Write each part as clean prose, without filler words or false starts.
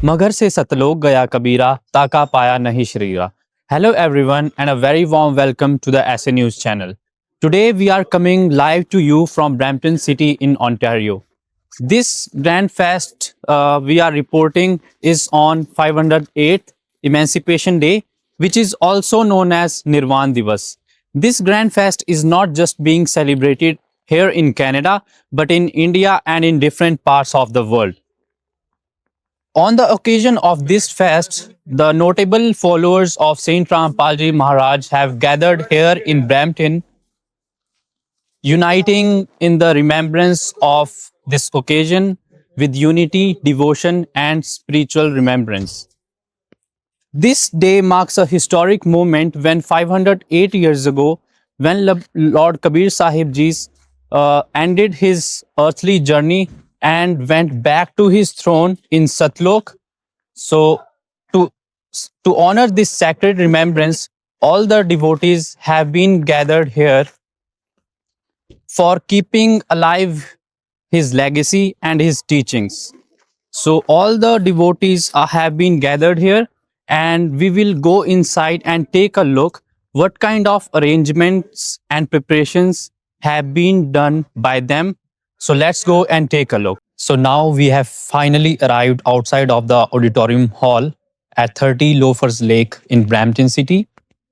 मगर से सतलोक गया कबीरा ताका पाया नहीं शरीरा. Hello everyone and a very warm welcome to the SA News channel. Today we are coming live to you from Brampton City in Ontario. This Grand Fest we are reporting is on 508th Emancipation Day, which is also known as Nirvan Divas. This Grand Fest is not just being celebrated here in Canada, but in India and in different parts of the world. On the occasion of this fest, the notable followers of Saint Rampalji Maharaj have gathered here in Brampton, uniting in the remembrance of this occasion with unity, devotion, and spiritual remembrance. This day marks a historic moment when 508 years ago, when Lord Kabir Sahib Ji's ended his earthly journey and went back to his throne in Satlok. So, to, to honor this sacred remembrance, all the devotees have been gathered here for keeping alive his legacy and his teachings. So all the devotees have been gathered here, and we will go inside and take a look what kind of arrangements and preparations have been done by them. So let's go and take a look. So now we have finally arrived outside of the auditorium hall at 30 Loafers Lake in Brampton City.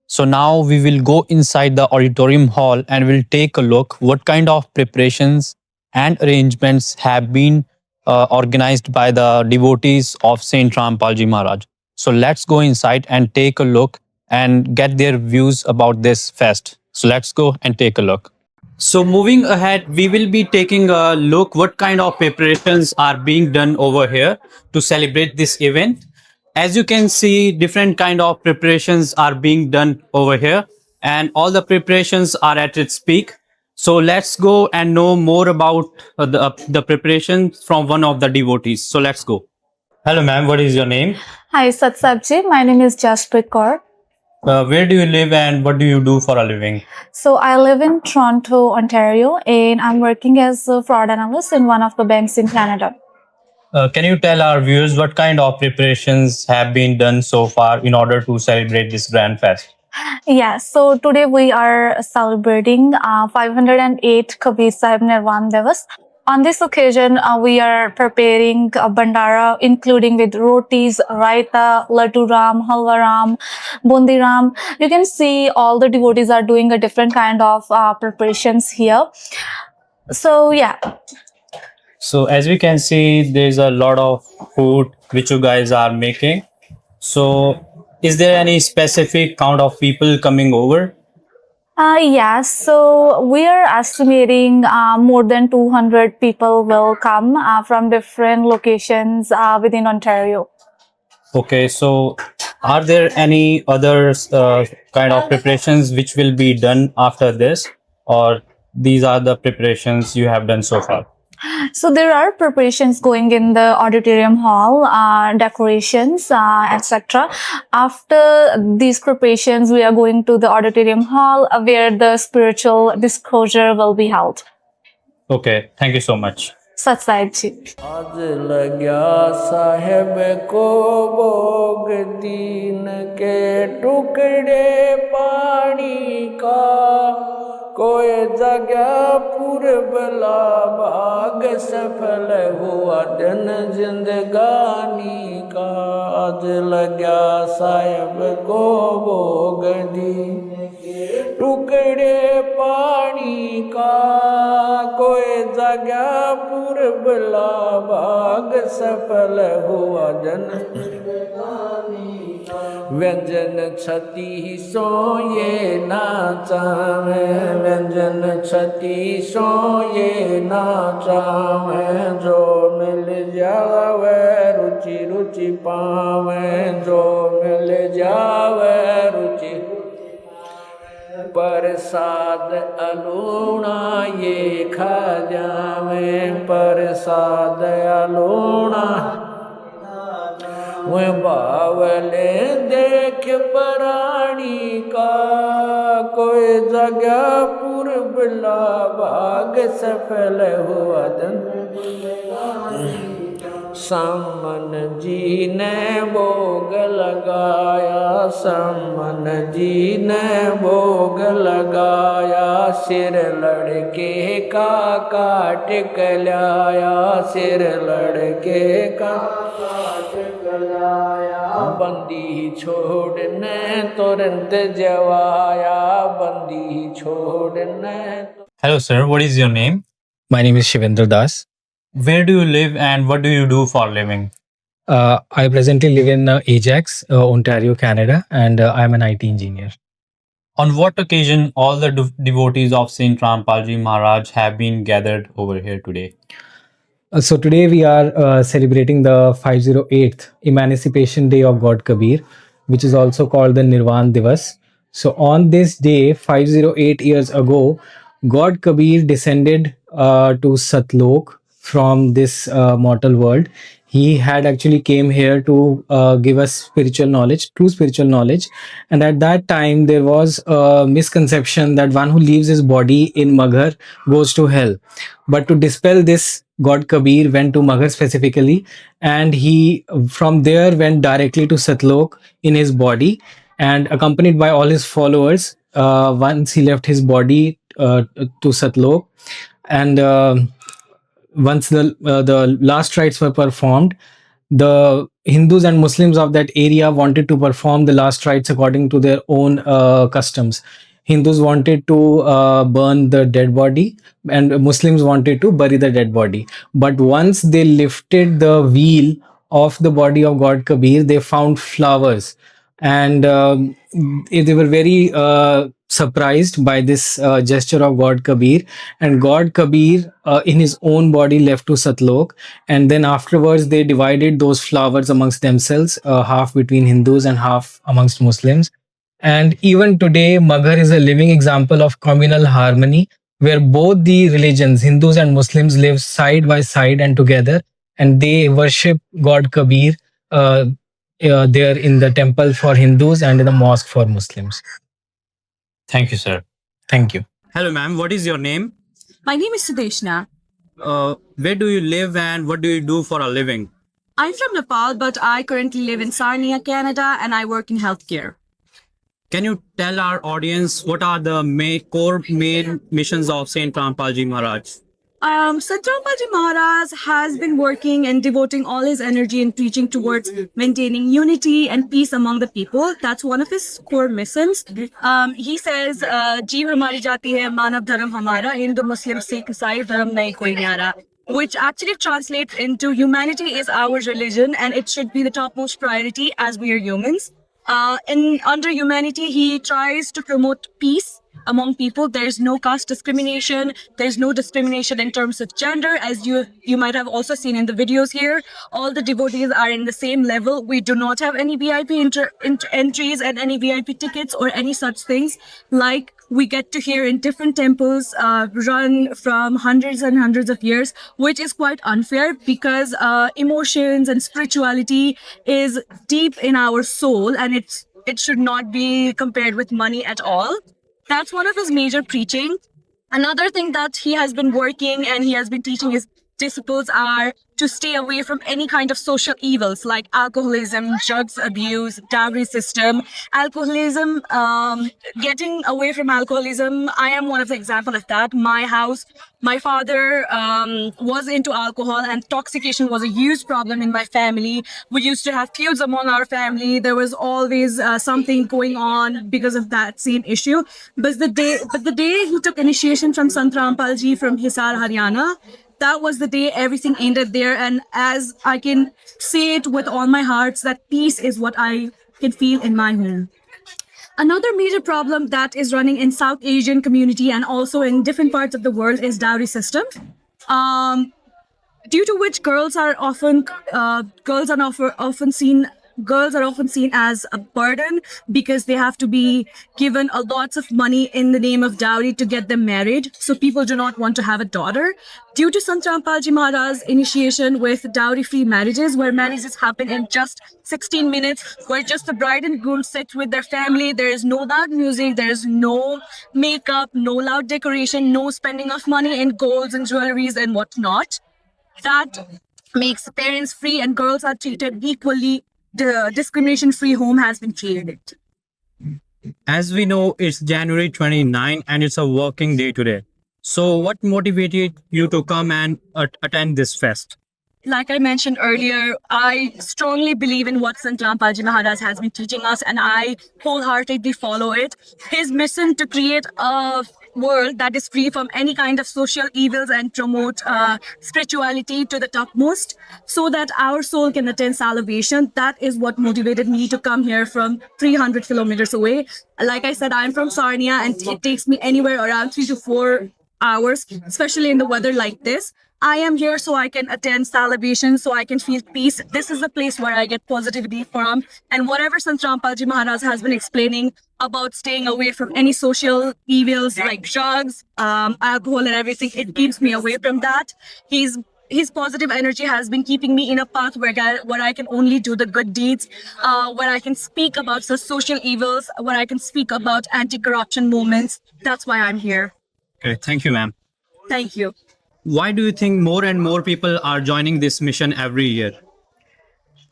So now we will go inside the auditorium hall and we'll take a look what kind of preparations and arrangements have been organized by the devotees of Saint Rampalji Maharaj. So let's go inside and take a look and get their views about this fest. So let's go and take a look. So moving ahead, we will be taking a look what kind of preparations are being done over here to celebrate this event. As you can see, different kind of preparations are being done over here, and all the preparations are at its peak. So let's go and know more about the preparations from one of the devotees. So let's go. Hello, ma'am. What is your name? Hi, Satsabji. My name is Jasprit Kaur. Where do you live and what do you do for a living? So I live in Toronto, Ontario, and I'm working as a fraud analyst in one of the banks in Canada. Can you tell our viewers what kind of preparations have been done so far in order to celebrate this grand fest? Yeah, so today we are celebrating 508 Kabir Sahib Nirvan Divas. On this occasion, we are preparing a bandara, including with rotis, raita, laddu ram, halwa ram, bundi ram. You can see all the devotees are doing a different kind of preparations here. So yeah. So as we can see, there's a lot of food which you guys are making. So is there any specific count of people coming over? Yes, so we are estimating more than 200 people will come from different locations within Ontario. Okay, so are there any other kind of preparations which will be done after this, or these are the preparations you have done so far? So there are preparations going in the auditorium hall, decorations, etc. After these preparations, we are going to the auditorium hall where the spiritual disclosure will be held. Okay, thank you so much. Satsayji. आज लग्या साहेब को भोग दीन के टुकड़े पानी का कोई जगह पूर्वला भाग सफल हुआ दिन जिंदगानी का आज लग्या साहेब को भोग दीन टुकड़े पानी का कोई जगह पूर्वला भाग सफल हुआ जन व्यंजन छती सो ये नाचावे व्यंजन छती सो ये नाचावे जो मिल जावे रुचि रुचि पावे जो मिल जावे रुचि प्रसाद अलूणा ये खा जावे प्रसाद अलूणा वह बावले देख प्राणी का कोई जगह पूर्वला भाग सफल हुआ समन जी ने भोग लगाया, समन जी ने भोग लगाया, सिर लड़के का काट के लाया, सिर लड़के का काट के लाया, बंदी छोड़ने तुरंत जवाया, बंदी छोड़ने। Hello, sir. What is your name? My name is Shivendra Das. Where do you live and what do you do for a living? I presently live in Ajax, Ontario, Canada, and I am an IT engineer. On what occasion all the devotees of Saint Rampalji Maharaj have been gathered over here today? So today we are celebrating the 508th Emancipation Day of God Kabir, which is also called the Nirvan Divas. So on this day, 508 years ago, God Kabir descended to Satlok from this mortal world. He had actually came here to give us spiritual knowledge, true spiritual knowledge. And at that time, there was a misconception that one who leaves his body in Maghar goes to hell. But to dispel this, God Kabir went to Maghar specifically, and he from there went directly to Satlok in his body, and accompanied by all his followers. Once he left his body to Satlok, and once the last rites were performed, the Hindus and Muslims of that area wanted to perform the last rites according to their own customs. Hindus wanted to burn the dead body, and Muslims wanted to bury the dead body. But once they lifted the veil of the body of God Kabir, they found flowers, and they were very surprised by this gesture of God Kabir. And God Kabir, in his own body, left to Satlok, and then afterwards they divided those flowers amongst themselves, half between Hindus and half amongst Muslims. And even today, Maghar is a living example of communal harmony, where both the religions, Hindus and Muslims, live side by side and together, and they worship God Kabir there in the temple for Hindus and in the mosque for Muslims. Thank you, sir. Thank you. Hello, ma'am. What is your name? My name is Sudeshna. Where do you live and what do you do for a living? I'm from Nepal, but I currently live in Sarnia, Canada, and I work in healthcare. Can you tell our audience what are the main missions of Saint Rampalji Maharaj? Sant Rampalji Maharaj has been working and devoting all his energy in preaching towards maintaining unity and peace among the people. That's one of his core missions. He says, "Jeev hamari jati hai, manav dharam hamara, Hindu, Muslim, Sikh, Isai, dharam nahi koi nyara," which actually translates into humanity is our religion and it should be the topmost priority as we are humans. Under humanity, he tries to promote peace among people. There's no caste discrimination. There's no discrimination in terms of gender, as you might have also seen in the videos here. All the devotees are in the same level. We do not have any VIP entries and any VIP tickets or any such things like we get to hear in different temples run from hundreds and hundreds of years, which is quite unfair because emotions and spirituality is deep in our soul and it should not be compared with money at all. That's one of his major preaching. Another thing that he has been working and he has been teaching his disciples are to stay away from any kind of social evils like alcoholism, drugs abuse, dowry system. Alcoholism, getting away from alcoholism, I am one of the example of that. My house, my father was into alcohol and intoxication was a huge problem in my family. We used to have feuds among our family. There was always something going on because of that same issue. But the day he took initiation from Sant Rampalji from Hisar, Haryana, that was the day everything ended there. And as I can say it with all my heart, that peace is what I can feel in my home. Another major problem that is running in South Asian community and also in different parts of the world is dowry system. Due to which girls are often seen as a burden because they have to be given a lots of money in the name of dowry to get them married. So people do not want to have a daughter. Due to Sant Rampalji Maharaj's initiation with dowry-free marriages, where marriages happen in just 16 minutes, where just the bride and groom sit with their family, there is no loud music, there is no makeup, no loud decoration, no spending of money in golds and jewelries and whatnot. That makes parents free and girls are treated equally. The discrimination-free home has been created. As we know, it's January 29 and it's a working day today. So, what motivated you to come and attend this fest? Like I mentioned earlier, I strongly believe in what Sant Rampalji Maharaj has been teaching us, and I wholeheartedly follow it. His mission to create a world that is free from any kind of social evils and promote spirituality to the topmost so that our soul can attain salvation. That is what motivated me to come here from 300 kilometers away. Like I said, I'm from Sarnia, and it takes me anywhere around 3 to 4 hours, especially in the weather like this. I am here so I can attend salvation, so I can feel peace. This is a place where I get positivity from. And whatever Sant Rampalji Maharaj has been explaining about staying away from any social evils like drugs, alcohol and everything, it keeps me away from that. His positive energy has been keeping me in a path where I can only do the good deeds, where I can speak about the social evils, where I can speak about anti-corruption movements. That's why I'm here. Okay, thank you, ma'am. Thank you. Why do you think more and more people are joining this mission every year?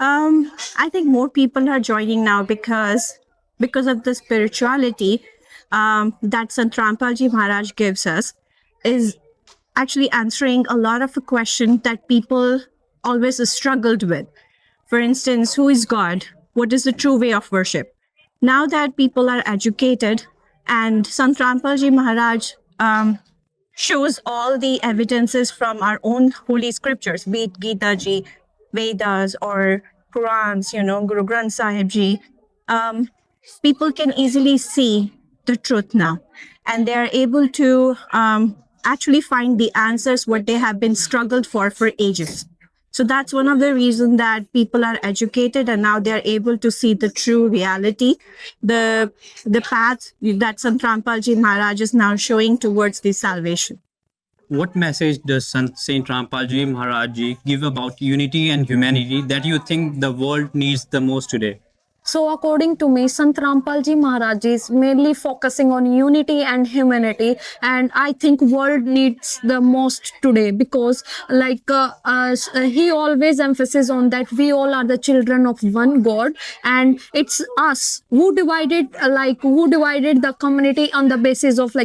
I think more people are joining now because of the spirituality that Sant Rampalji Maharaj gives us is actually answering a lot of a question that people always struggled with. For instance, who is God? What is the true way of worship? Now that people are educated and Sant Rampalji Maharaj shows all the evidences from our own holy scriptures, be it Gita Ji, Vedas, or Qurans, Guru Granth Sahib Ji. People can easily see the truth now, and they are able to actually find the answers what they have been struggled for ages. So that's one of the reasons that people are educated and now they're able to see the true reality, the path that Sant Rampalji Maharaj is now showing towards the salvation. What message does Saint Rampalji Maharaj Ji give about unity and humanity that you think the world needs the most today? So according to me, Sant Rampalji Maharaj is mainly focusing on unity and humanity, and I think world needs the most today because he always emphasizes on that we all are the children of one God, and it's us who divided the community on the basis of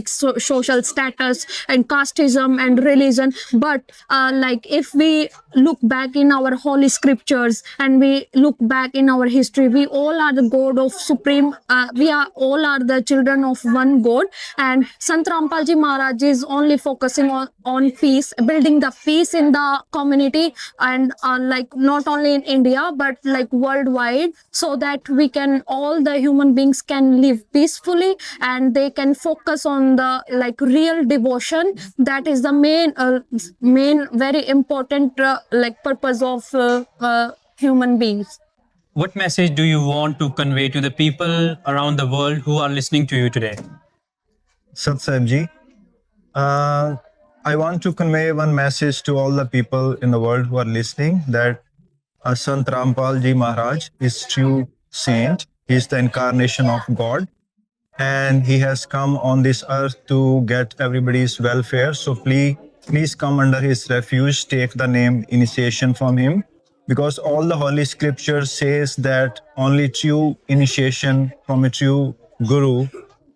social status and casteism and religion. But if we look back in our holy scriptures and we look back in our history, we all are the God of Supreme. We are all are the children of one God, and Sant Rampalji Maharaj is only focusing on peace, building the peace in the community, and not only in India but worldwide, so that we can all the human beings can live peacefully and they can focus on the real devotion. That is the main very important purpose of human beings. What message do you want to convey to the people around the world who are listening to you today? Sat Sahib Ji, I want to convey one message to all the people in the world who are listening, that Sant Rampalji Maharaj is true saint. He is the incarnation of God, and he has come on this earth to get everybody's welfare. So please come under his refuge, take the name initiation from him, because all the holy scripture says that only true initiation from a true guru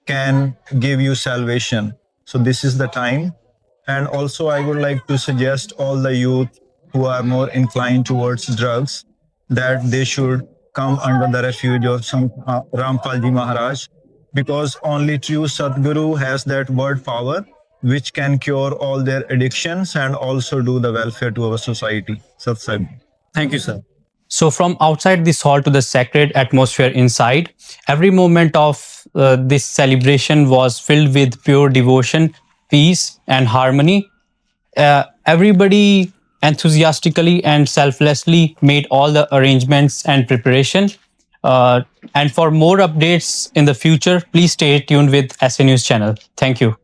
can give you salvation. So this is the time. And also I would like to suggest all the youth who are more inclined towards drugs that they should come under the refuge of Sant Rampalji Maharaj, because only true Sadguru has that word power which can cure all their addictions and also do the welfare to our society. Sat Sahib. Thank you, sir. So from outside this hall to the sacred atmosphere inside, every moment of this celebration was filled with pure devotion, peace and harmony. Everybody enthusiastically and selflessly made all the arrangements and preparation. And for more updates in the future, please stay tuned with SA News channel. Thank you.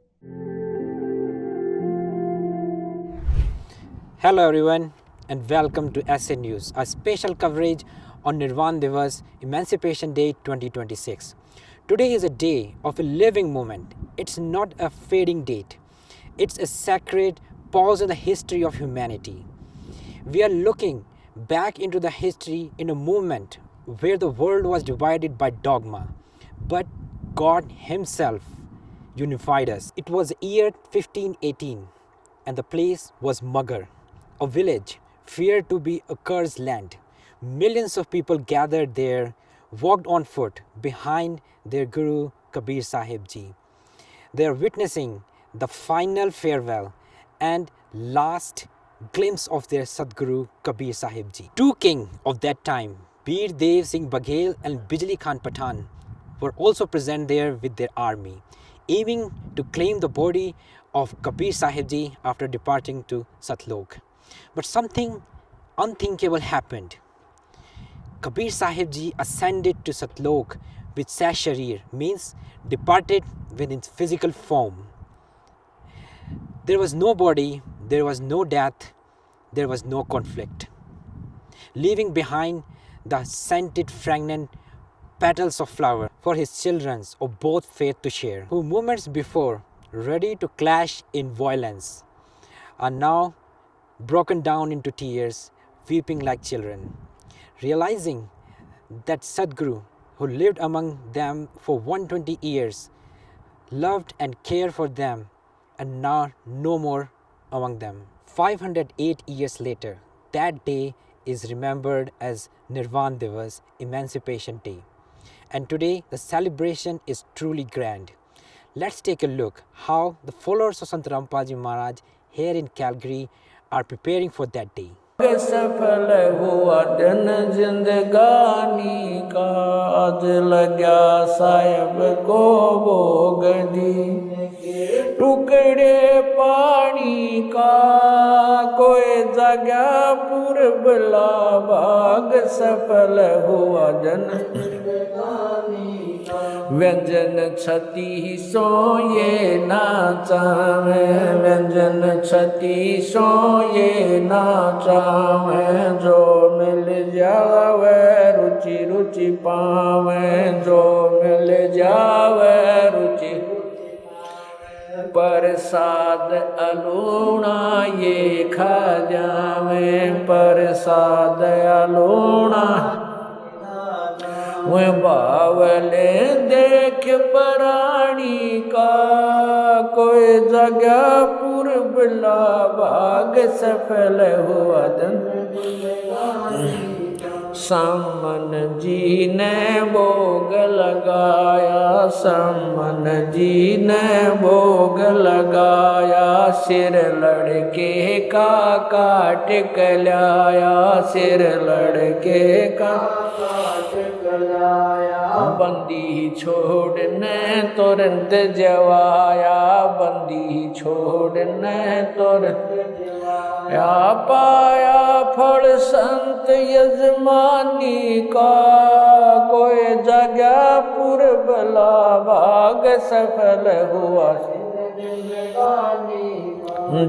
Hello everyone, and welcome to SA News, a special coverage on Nirvan Divas Emancipation Day 2026. Today is a day of a living moment. It's not a fading date. It's a sacred pause in the history of humanity. We are looking back into the history in a moment where the world was divided by dogma, but God Himself unified us. It was year 1518 and the place was Maghar, a village feared to be a cursed land. Millions of people gathered there, walked on foot behind their Guru Kabir Sahib Ji. They are witnessing the final farewell and last glimpse of their Sadguru Kabir Sahib Ji. Two kings of that time, Bir Dev Singh Baghel and Bijli Khan Pathan, were also present there with their army, aiming to claim the body of Kabir Sahib Ji after departing to Satlok. But something unthinkable happened. Kabir Sahib Ji ascended to Satlok with Sasharir, means departed within physical form. There was no body, there was no death, there was no conflict, leaving behind the scented fragrant petals of flower for his children of both faith to share, who moments before ready to clash in violence are now broken down into tears, weeping like children, realizing that Sadguru, who lived among them for 120 years, loved and cared for them, and now no more among them. 508 years later, that day is remembered as Nirvan Divas, Emancipation Day. And today the celebration is truly grand. Let's take a look how the followers of Sant Rampal Ji Maharaj here in Calgary are preparing for that day. सफल हुआ दिन जिंदगानी का, आज लगा साहिब को भोग दी। टुकड़े पानी का कोई जगह पूर्बला बाग, सफल हुआ दिन व्यंजन छती सो ये नाचावे, व्यंजन छती सो ये नाचावे, जो मिल जावे रुचि रुचि पावे, जो मिल जावे रुचि। प्रसाद अलूणा ये खा जावे, प्रसाद अलूणा वह बावले देख प्राणी का, कोई जगह पूर्बला भाग, सफल हुआ दिन। सामन जी ने भोग लगाया, सामन जी ने भोग लगाया, सिर लड़के का काट कलाया, सिर लड़के का बंदी छोड़ने तुरंत जवाया, बंदी छोड़ने तुरंत या पाया फल संत यजमानी का, कोई जगह पूर्बला भाग, सफल हुआ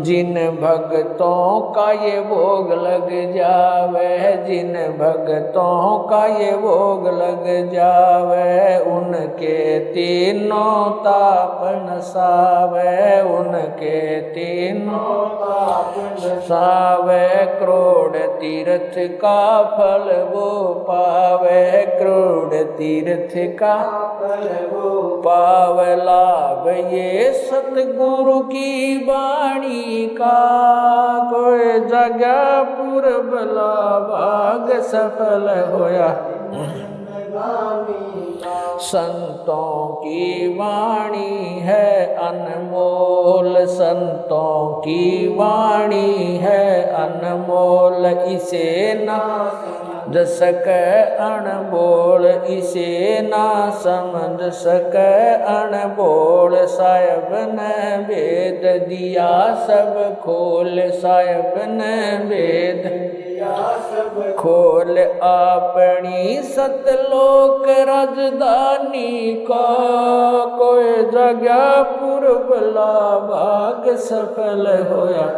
जिन भक्तों का ये भोग लग जावे, जिन भक्तों का ये भोग लग जावे, उनके तीनों ताप नसावे, उनके तीनों ताप नसावे। करोड़ तीर्थ का फल वो पावे, करोड़ तीर्थ का फल वो पावे, लाभ ये सतगुरु की वाणी का, कोई जगह पूर्बला भाग, सफल होया। संतों की वाणी है अनमोल, संतों की वाणी है अनमोल, इसे ना समझ सके अनबोल, इसे ना समझ सके अनबोल। साहिब ने वेद दिया सब खोल, साहिब ने वेद खोल, अपनी सतलोक राजधानी का, कोई जगह पूर्बला भाग, सफल होया।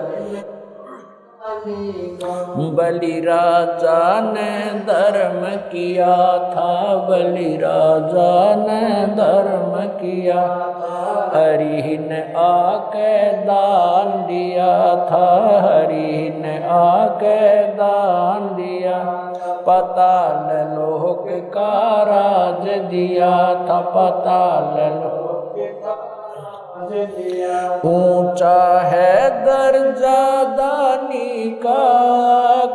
बलि राजा ने धर्म किया था, बलि राजा ने धर्म किया था, हरि ने आके दान दिया था, हरि ने आके दान दिया। पाताल लोक का राज दिया था, पाताल लोक का राज दिया। ऊंचा है दर्जा दानी का,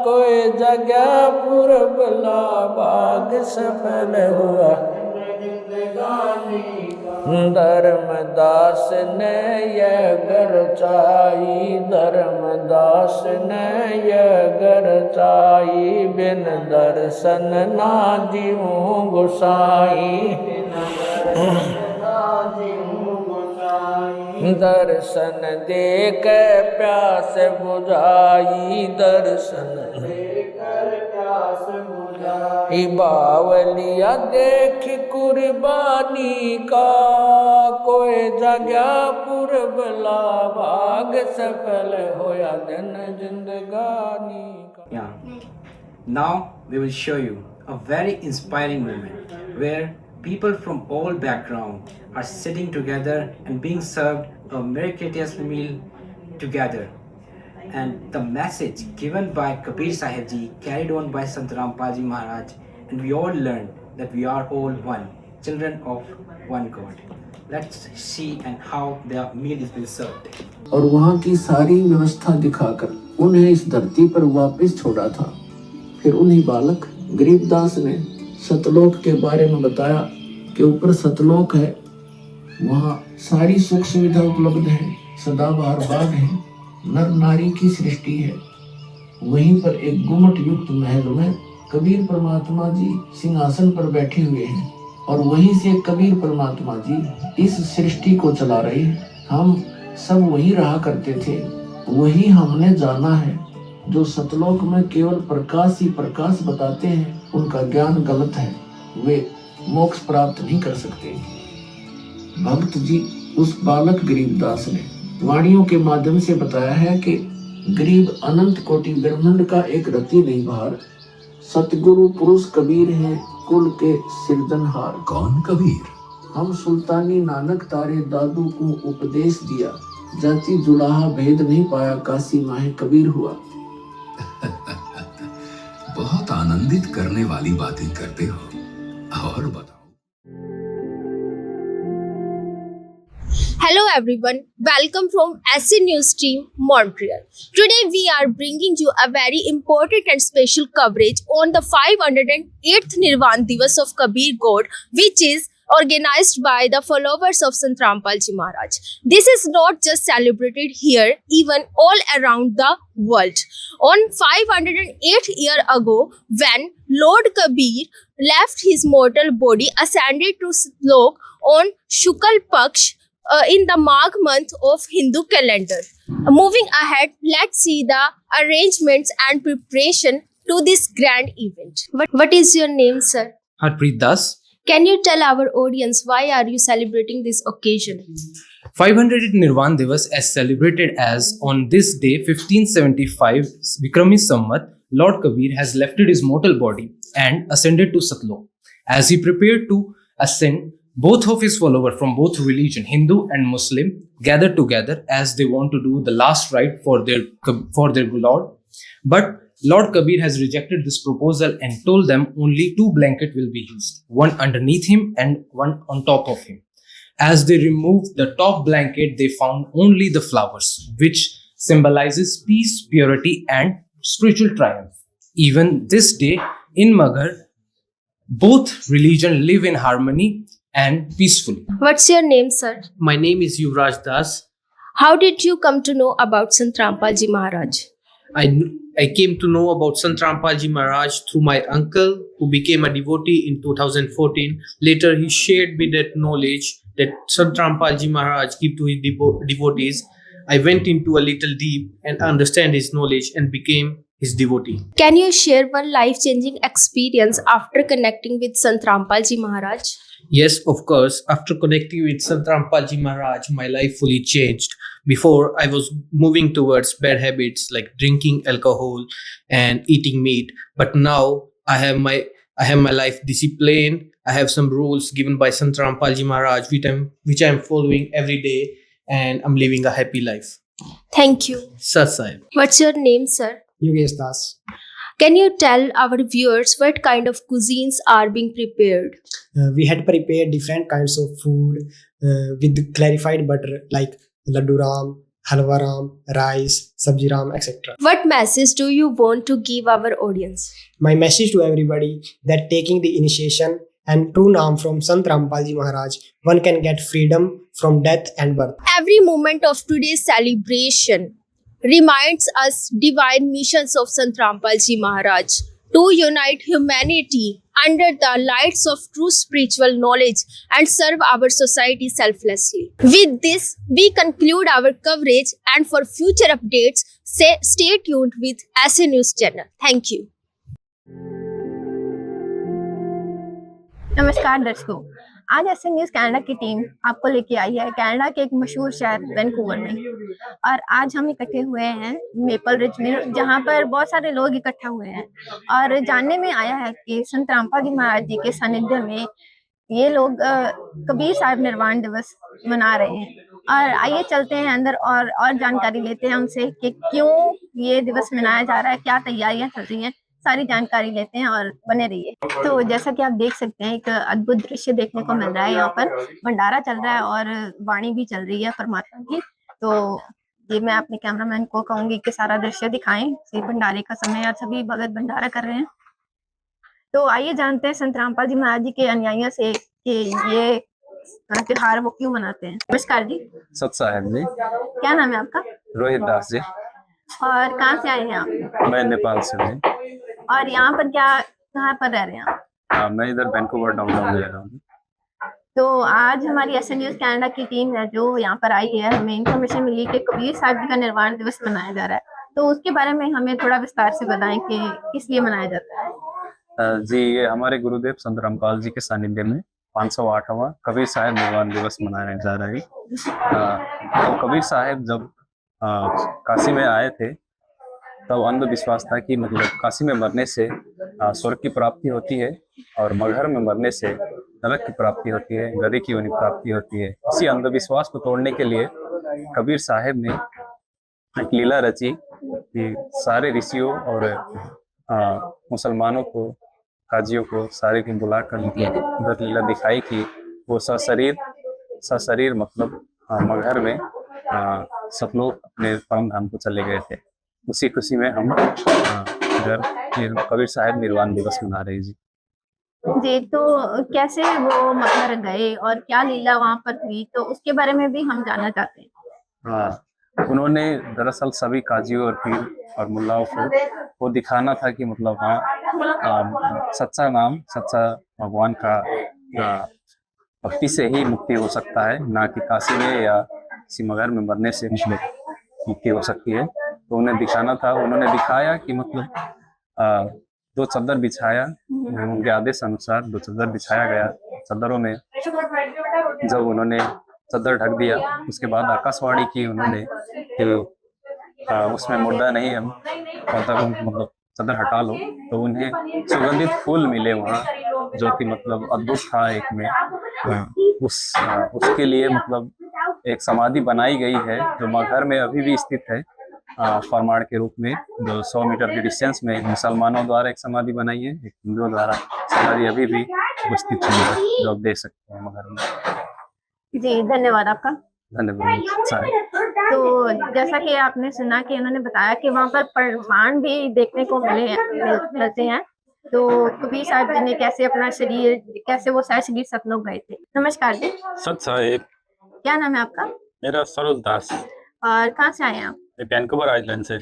कोई जगह पूर्वला बाग सफल हुआ। धर्मदास ने यह घर चाही, धर्मदास ने यह घर चाही। बिन दर्शन ना जीऊं गोसाई, दर्शन दे के प्यास बुझाई, दर्शन देकर प्यास बुझाई। बावलिया देख कुर्बानी का, कोई जगह पुरबला भाग सफल होया दिन जिंदगानी का। Yeah. Now we will show you a very inspiring moment where people from all backgrounds are sitting together and being served a meritorious meal together. And the message given by Kabir Sahib Ji, carried on by Sant Rampal Ji Maharaj, and we all learned that we are all one, children of one God. Let's see and how their meal is being served. और वहाँ की सारी व्यवस्था दिखाकर उन्हें इस धरती पर वापस छोड़ा था। फिर उन्हीं बालक गरीबदास ने सतलोक के बारे में बताया कि ऊपर सतलोक है, वहाँ सारी सुख सुविधा उपलब्ध है, सदाबहार बाग है, नर नारी की सृष्टि है। वहीं पर एक गुम्मट युक्त महल में कबीर परमात्मा जी सिंहासन पर बैठे हुए हैं, और वहीं से कबीर परमात्मा जी इस सृष्टि को चला रहे हैं। हम सब वही रहा करते थे, वही हमने जाना है। जो सतलोक में केवल प्रकाश ही प्रकाश बताते हैं, उनका ज्ञान गलत है, वे मोक्ष प्राप्त नहीं कर सकते। भक्त जी उस बालक गरीबदास ने वाणियों के माध्यम से बताया है कि गरीब अनंत कोटि ब्रह्मांड का एक रति नहीं भार, सतगुरु पुरुष कबीर है कुल के सिरजनहार। कौन कबीर? हम सुल्तानी नानक तारे दादू को उपदेश दिया, जाति जुलाहा भेद नहीं पाया, काशी माहे कबीर हुआ। बहुत आनंदित करने वाली बातें करते हो, और बताओ। Hello everyone, welcome from SC News Team, Montreal. Today we are bringing you a very important and special coverage on the 508th Nirvan Divas of Kabir God, which is organized by the followers of Sant Rampal Ji Maharaj. This is not just celebrated here, even all around the world. On 508 years ago, when Lord Kabir left his mortal body, ascended to Slok on Shukal Paksh, in the Magh month of Hindu calendar. Moving ahead, let's see the arrangements and preparation to this grand event. What is your name, sir? Harpreet Das. Can you tell our audience why are you celebrating this occasion? 500th Nirvan Divas as celebrated as on this day 1575 Vikrami Samvat, Lord Kabir has lifted his mortal body and ascended to Satlok. As he prepared to ascend, both of his followers from both religion, Hindu and Muslim, gathered together as they want to do the last rite for their Lord. But Lord Kabir has rejected this proposal and told them only 2 blankets will be used, one underneath him and one on top of him. As they removed the top blanket, they found only the flowers, which symbolizes peace, purity, and spiritual triumph. Even this day in Maghar, both religions live in harmony and peacefully. What's your name, sir? My name is Yuvraj Das. How did you come to know about Sant Rampal Ji Maharaj? I came to know about Sant Rampal Ji Maharaj through my uncle, who became a devotee in 2014. Later, he shared me that knowledge that Sant Rampal Ji Maharaj gave to his devotees. I went into a little deep and understand his knowledge and became his devotee. Can you share one life-changing experience after connecting with Sant Rampal Ji Maharaj? Yes, of course. After connecting with Sant Rampal Ji Maharaj, my life fully changed. Before, I was moving towards bad habits like drinking alcohol and eating meat. But now, I have my I have my life discipline. I have some rules given by Sant Rampal Ji Maharaj, which I'm following every day, and I'm living a happy life. Thank you. Sat Sahib. What's your name, sir? Yogesh Das. Can you tell our viewers what kind of cuisines are being prepared? We had prepared different kinds of food with clarified butter like laddu ram, halwa ram, rice, sabji ram, etc. What message do you want to give our audience? My message to everybody that taking the initiation and true naam from Sant Rampal Ji Maharaj, one can get freedom from death and birth. Every moment of today's celebration reminds us divine missions of Sant Rampal Ji Maharaj to unite humanity under the lights of true spiritual knowledge and serve our society selflessly. With this, we conclude our coverage, and for future updates, stay tuned with SA News channel. Thank you. नमस्कार दर्शकों, आज S A news Canada की team आपको लेके आई है Canada के एक मशहूर शहर वैंकूवर में। और आज हम इकट्ठे हुए हैं मेपल रिज में, जहां पर बहुत सारे लोग इकट्ठा हुए हैं और जानने में आया है कि संत रामपाल जी महाराज जी के सानिध्य में ये लोग कबीर साहिब निर्वाण दिवस मना रहे हैं। और आइए चलते हैं अंदर और जानकारी लेते हैं उनसे कि क्यों ये दिवस मनाया जा रहा है, क्या तैयारियां चल रही हैं, सारी जानकारी लेते हैं और बने रहिए। तो जैसा कि आप देख सकते हैं, एक अद्भुत दृश्य देखने को मिल रहा है। यहाँ पर भंडारा चल रहा है और वाणी भी चल रही है परमात्मा की। तो ये मैं अपने कैमरामैन को कहूंगी कि सारा दृश्य दिखाएं। भंडारे का समय और सभी भगत भंडारा कर रहे हैं। तो आइए जानते हैं संत रामपाल जी महाराज जी के अनुयायियों से कि ये त्योहार वो क्यों मनाते हैं। नमस्कार जी। सत साहिब जी। क्या नाम है आपका? रोहित दास जी। और कहाँ से आए हैं आप? मैं नेपाल से हूँ। और यहाँ पर कहाँ पर रह रहे हैं आप? मैं इधर वैंकूवर डाउनटाउन रह रहा हूँ। तो आज हमारी एसए न्यूज कनाडा की टीम है जो यहाँ पर आई है। हमें इन्फॉर्मेशन मिली कि कबीर साहिब जी का निर्वाण दिवस मनाया जा रहा है। तो उसके बारे में हमें थोड़ा विस्तार से बताएं कि किस लिए मनाया जाता है। जी, ये हमारे गुरुदेव संत रामपाल जी के सानिध्य में 508वां कबीर साहिब निर्वाण दिवस मनाया जा रहा है। तो कबीर साहिब जब काशी में आए थे तब अंधविश्वास था कि मतलब काशी में मरने से स्वर्ग की प्राप्ति होती है और मगहर में मरने से नरक की प्राप्ति होती है, गधे की योनि प्राप्ति होती है। इसी अंधविश्वास को तोड़ने के लिए कबीर साहिब ने एक लीला रची कि सारे ऋषियों और मुसलमानों को, काजियों को सारे को बुलाकर मतलब लीला दिखाई कि वो सशरीर मतलब मगहर में सतलोक अपने परम धाम को चले गए थे। उसी खुशी में हम इधर कबीर साहिब निर्वाण दिवस मना रहे जी। जी, तो कैसे वो मगहर गए और क्या लीला वहाँ पर हुई, तो उसके बारे में भी हम जानना चाहते हैं। हाँ, उन्होंने दरअसल सभी काजियों और पीर और मुल्लाओं को वो दिखाना था कि मतलब सच्चा नाम, सच्चा भगवान का भक्ति से ही मुक्ति हो सकता है, ना कि काशी में या किसी मगहर में मरने से मुक्ति हो सकती है। तो उन्हें दिखाना था। उन्होंने दिखाया कि मतलब दो चादर बिछाया, उनके आदेश अनुसार दो चादर बिछाया गया। चादरों में जब उन्होंने चादर ढक दिया, उसके बाद आकाशवाणी की उन्होंने कि उसमें मुर्दा नहीं है, मतलब चादर हटा लो। तो उन्हें सुगंधित फूल मिले वहाँ, जो कि मतलब अद्भुत था। एक में उसके लिए मतलब एक समाधि बनाई गई है जो मगहर में अभी भी स्थित है, फरमाड़ के रूप में, जो 100 मीटर के डिस्टेंस में मुसलमानों द्वारा एक समाधि बनाई है, एक हिंदुओं द्वारा समाधि अभी भी उपस्थित है, जो आप देख सकते हैं मगहर में। जी, धन्यवाद आपका। धन्यवाद। तो जैसा कि आपने सुना कि उन्होंने बताया कि वहाँ पर प्रमाण भी देखने को मिलते हैं। तो कबीर साहिब जी ने कैसे वो सारे शरीर सतलोक गए थे। नमस्कार जी। सत साहिब। क्या नाम है आपका? मेरा सरोज दास। और कहाँ से आए हैं आप? वैंकूवर आइलैंड से।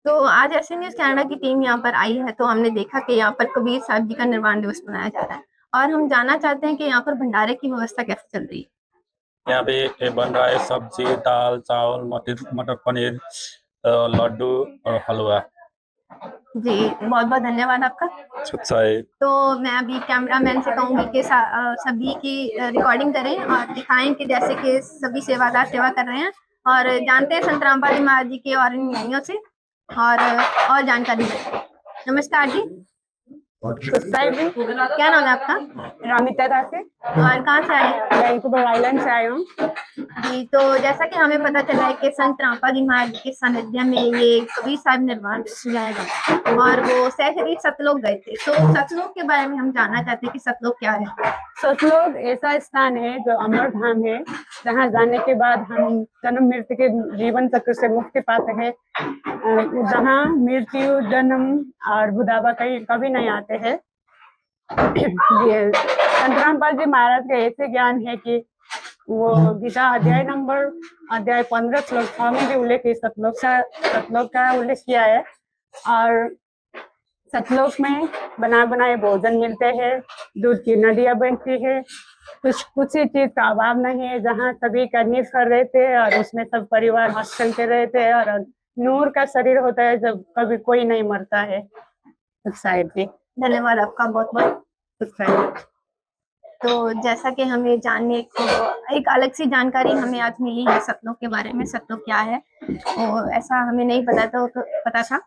तो आज एसए न्यूज कनाडा की टीम यहाँ पर आई है। तो हमने देखा कि यहाँ पर कबीर साहिब जी का निर्वाण दिवस मनाया जा रहा है और हम जानना चाहते हैं कि यहाँ पर भंडारे की व्यवस्था कैसे चल रही है। यहाँ पे बन रहा है सब्जी, दाल, चावल, मटर पनीर, लड्डू और हलवा। जी, बहुत बहुत धन्यवाद आपका। तो मैं अभी कैमरामैन से कहूंगी कि सभी की रिकॉर्डिंग करें और दिखाएं कि जैसे कि सभी सेवादार सेवा कर रहे हैं और जानते हैं संत रामपाल जी महाराज जी के और अनुयायियों से और जानकारी दें। नमस्कार जी। क्या नाम है आपका? रामिता दास। और कहाँ से आए? वैंकूवर आइलैंड से आए हूँ जी। तो जैसा कि हमें पता चला है कि संत रामपाल जी महाराज के सानिध्य में ये कबीर साहब निर्वाण जाएगा और वो सहरी सतलोक गए थे। तो सतलोक के बारे में हम जानना चाहते हैं कि सतलोक क्या है। सतलोक ऐसा स्थान है जो अमर धाम है, जहाँ जाने के बाद हम जन्म मृत्यु के जीवन चक्र से मुक्ति पाते हैं, जहाँ मृत्यु जन्म और बुढ़ापा कभी नहीं आते हैं। ये संत रामपाल जी महाराज का ऐसे ज्ञान है कि वो गीता अध्याय 15 श्लोक 6 में भी उल्लेख है, सतलोक का उल्लेख किया है। और सतलोक में बना बनाए भोजन मिलते हैं, दूध की नदियां बनती है, कुछ ही चीज का अभाव नहीं है, जहाँ सभी का निर्भर रहते हैं और उसमें सब परिवार हंस चलते रहते हैं और नूर का शरीर होता है, जब कभी कोई नहीं मरता है। शायद जी। धन्यवाद आपका बहुत बहुत। तो जैसा कि हमें जानने को एक अलग सी जानकारी हमें आज मिली है सतलोक के बारे में। सतलोक क्या है और ऐसा हमें नहीं पता था।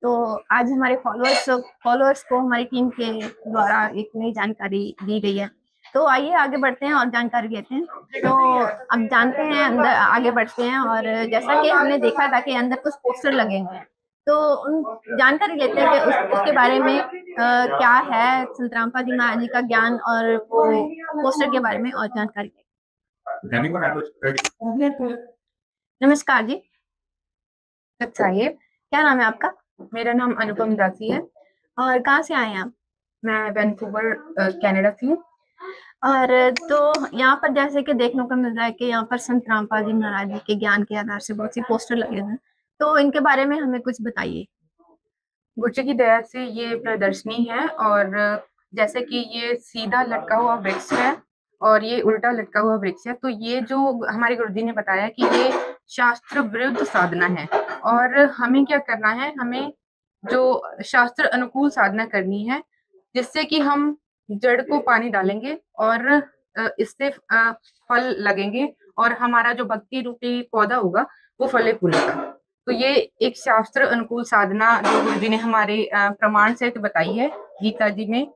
तो आज हमारे फॉलोअर्स को हमारी टीम के द्वारा एक नई जानकारी दी गई है। तो आइए आगे बढ़ते हैं और जानकारी लेते हैं। तो अब जानते हैं, अंदर आगे बढ़ते हैं। और जैसा कि हमने देखा था कि अंदर कुछ पोस्टर लगे हुए हैं, तो उन जानकारी लेते हैं कि उसके बारे में क्या है संत रामपाल जी महाराज जी का ज्ञान और वो पोस्टर के बारे में और जानकारी। नमस्कार जी। चाहिए। क्या नाम है आपका? मेरा नाम अनुपम दासी है। और कहाँ से आए हैं आप? मैं वैंकूवर कनाडा से हूँ। और तो यहाँ पर जैसे कि देखने को मिल रहा है कि यहाँ पर संत रामपाल जी महाराज जी के ज्ञान के आधार से बहुत सी पोस्टर लगे हुए हैं, तो इनके बारे में हमें कुछ बताइए। गुरु जी की दया से ये प्रदर्शनी है, और जैसे कि ये सीधा लटका हुआ वृक्ष है और ये उल्टा लटका हुआ वृक्ष है, तो ये जो हमारे गुरु जी ने बताया कि ये शास्त्र विरुद्ध साधना है और हमें क्या करना है, हमें जो शास्त्र अनुकूल साधना करनी है, जिससे कि हम जड़ को पानी डालेंगे और इससे फल लगेंगे और हमारा जो भक्ति रूपी पौधा होगा वो फले फूलेगा। तो ये एक शास्त्र अनुकूल साधना जो गुरु जी ने हमारे प्रमाण सहित बताई है गीता जी में।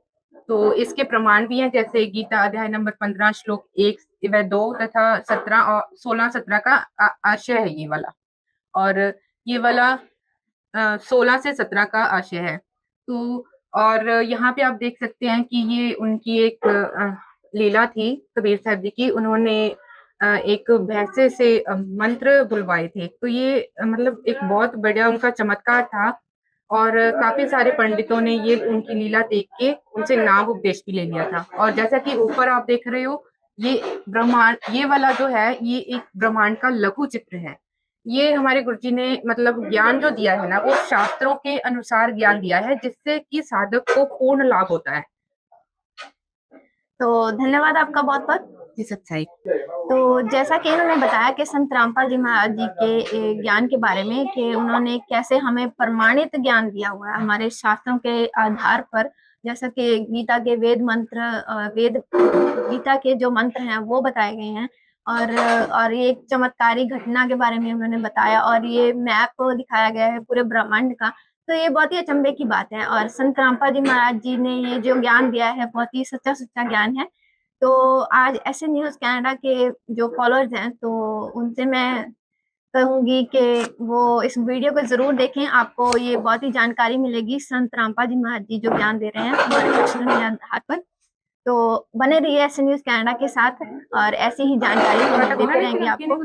तो इसके प्रमाण भी हैं, जैसे गीता अध्याय नंबर 15 श्लोक 1 व 2 तथा 17 और 16-17 का आशय है ये वाला, और ये वाला 16 से 17 का आशय है। तो और यहाँ पे आप देख सकते हैं कि ये उनकी एक लीला थी कबीर साहब जी की। उन्होंने एक भैंसे से मंत्र बुलवाए थे, तो ये मतलब एक बहुत बढ़िया उनका चमत्कार था और काफी सारे पंडितों ने ये उनकी लीला देख के उनसे नाम उपदेश भी ले लिया था। और जैसा कि ऊपर आप देख रहे हो, ये ब्रह्मांड, ये वाला जो है ये एक ब्रह्मांड का लघु चित्र है। ये हमारे गुरुजी ने मतलब ज्ञान जो दिया है ना, वो शास्त्रों के अनुसार ज्ञान दिया है, जिससे कि साधक को पूर्ण लाभ होता है। तो धन्यवाद आपका बहुत बहुत। जी सच्चाई। तो जैसा कि इन्होंने बताया कि संत रामपाल जी महाराज जी के ज्ञान के बारे में कि उन्होंने कैसे हमें प्रमाणित ज्ञान दिया हुआ है हमारे शास्त्रों के आधार पर, जैसा कि गीता के गीता के जो मंत्र हैं वो बताए गए हैं, और ये एक चमत्कारी घटना के बारे में उन्होंने बताया और ये मैप दिखाया गया है पूरे ब्रह्मांड का। तो ये बहुत ही अचंभे की बात है और संत रामपाल जी महाराज जी ने ये जो ज्ञान दिया है बहुत ही सच्चा ज्ञान है। तो आज ऐसे न्यूज़ कनाडा के जो फॉलोअर्स हैं, तो उनसे मैं कहूँगी कि वो इस वीडियो को जरूर देखें, आपको ये बहुत ही जानकारी मिलेगी। संत रामपाल जी महाराज जी जो ज्ञान दे रहे हैं हमारे दर्शन के आधार पर। तो बने रहिए ऐसे न्यूज़ कनाडा के साथ और ऐसी ही जानकारी देते रहेंगे आपको।